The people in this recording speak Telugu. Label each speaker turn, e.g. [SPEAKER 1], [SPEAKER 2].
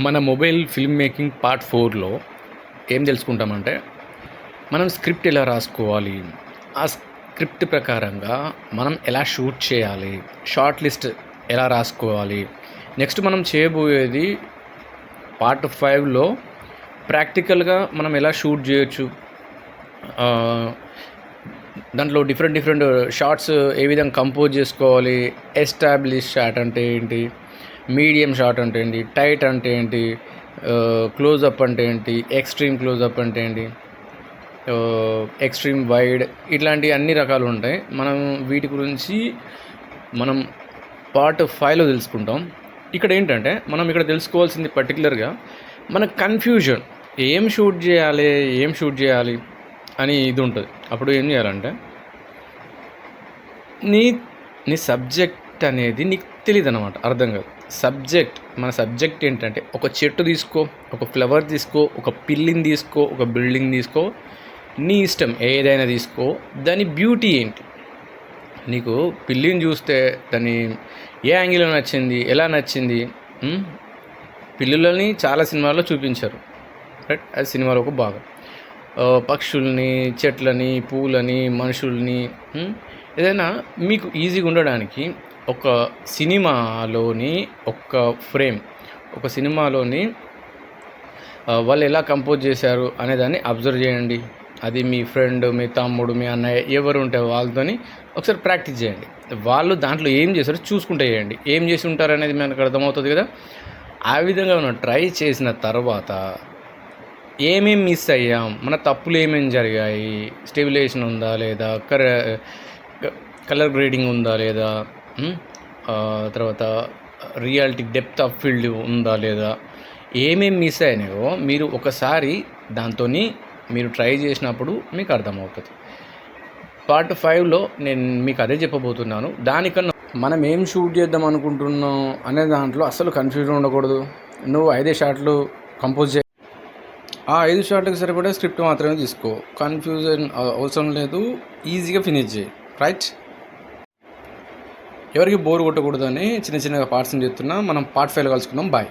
[SPEAKER 1] మన మొబైల్ ఫిల్మ్ మేకింగ్ పార్ట్ 4లో ఏం తెలుసుకుంటామంటే మనం స్క్రిప్ట్ ఎలా రాసుకోవాలి, ఆ స్క్రిప్ట్ ప్రకారంగా మనం ఎలా షూట్ చేయాలి, షార్ట్ లిస్ట్ ఎలా రాసుకోవాలి. నెక్స్ట్ మనం చేయబోయేది పార్ట్ 5లో ప్రాక్టికల్గా మనం ఎలా షూట్ చేయొచ్చు, దాంట్లో డిఫరెంట్ షార్ట్స్ ఏ విధంగా కంపోజ్ చేసుకోవాలి, ఎస్టాబ్లిష్ షాట్ అంటే ఏంటి, మీడియం షాట్ అంటే ఏంటి, టైట్ అంటే ఏంటి, క్లోజప్ అంటే ఏంటి, ఎక్స్ట్రీమ్ క్లోజప్ అంటే ఏంటి, ఎక్స్ట్రీమ్ వైడ్, ఇట్లాంటి అన్ని రకాలు ఉంటాయి. మనం వీటి గురించి మనం పార్ట్ 5లో తెలుసుకుంటాం. ఇక్కడ ఏంటంటే మనం ఇక్కడ తెలుసుకోవాల్సింది పర్టికులర్గా మన కన్ఫ్యూజన్, ఏం షూట్ చేయాలి అని ఇది ఉంటుంది. అప్పుడు ఏం చేయాలంటే నీ సబ్జెక్ట్ అనేది నీకు తెలియదు అన్నమాట, అర్థం కాదు. మన సబ్జెక్ట్ ఏంటంటే ఒక చెట్టు తీసుకో, ఒక ఫ్లవర్ తీసుకో, ఒక పిల్లిని తీసుకో, ఒక బిల్డింగ్ తీసుకో, నీ ఇష్టం ఏదైనా తీసుకో. దాని బ్యూటీ ఏంటి, నీకు పిల్లిని చూస్తే దాన్ని ఏ యాంగిల్లో నచ్చింది, ఎలా నచ్చింది. పిల్లులని చాలా సినిమాల్లో చూపించారు, రైట్, అది సినిమాలో ఒక భాగం. పక్షుల్ని, చెట్లని, పూలని, మనుషుల్ని, ఏదైనా మీకు ఈజీగా ఉండడానికి ఒక సినిమాలోని ఒక సినిమాలోని వాళ్ళు ఎలా కంపోజ్ చేశారు అనేదాన్ని అబ్జర్వ్ చేయండి. అది మీ ఫ్రెండ్, మీ తమ్ముడు, మీ అన్నయ్య ఎవరు ఉంటే వాళ్ళతోని ఒకసారి ప్రాక్టీస్ చేయండి. వాళ్ళు దాంట్లో ఏం చేశారో చూసుకుంటే చేయండి. ఏం చేసి ఉంటారు అనేది మనకు అర్థమవుతుంది కదా. ఆ విధంగా మనం ట్రై చేసిన తర్వాత ఏమేమి మిస్ అయ్యాం, మన తప్పులు ఏమేమి జరిగాయి, స్టెబిలైజేషన్ ఉందా లేదా, కలర్ గ్రేడింగ్ ఉందా లేదా, తర్వాత రియాలిటీ డెప్త్ ఆఫ్ ఫీల్డ్ ఉందా లేదా, ఏమేమి మిస్ అయినాయో మీరు ఒకసారి దాంతో మీరు ట్రై చేసినప్పుడు మీకు అర్థమవుతుంది. పార్ట్ 5లో నేను మీకు అదే చెప్పబోతున్నాను. దానికన్నా మనం ఏం షూట్ చేద్దాం అనుకుంటున్నాం అనే దాంట్లో అసలు కన్ఫ్యూజన్ ఉండకూడదు. నువ్వు 5 షాట్లు కంపోజ్ చేయ, ఆ 5 షాట్లకు సరిపడే స్క్రిప్ట్ మాత్రమే తీసుకో. కన్ఫ్యూజన్ అవసరం లేదు, ఈజీగా ఫినిష్ చేయి, రైట్. ఎవరికి బోర్ కొట్టకూడదని చిన్న పార్ట్స్ని చెప్తున్నా. మనం పార్ట్ 5లో కలుసుకుందాం. బాయ్.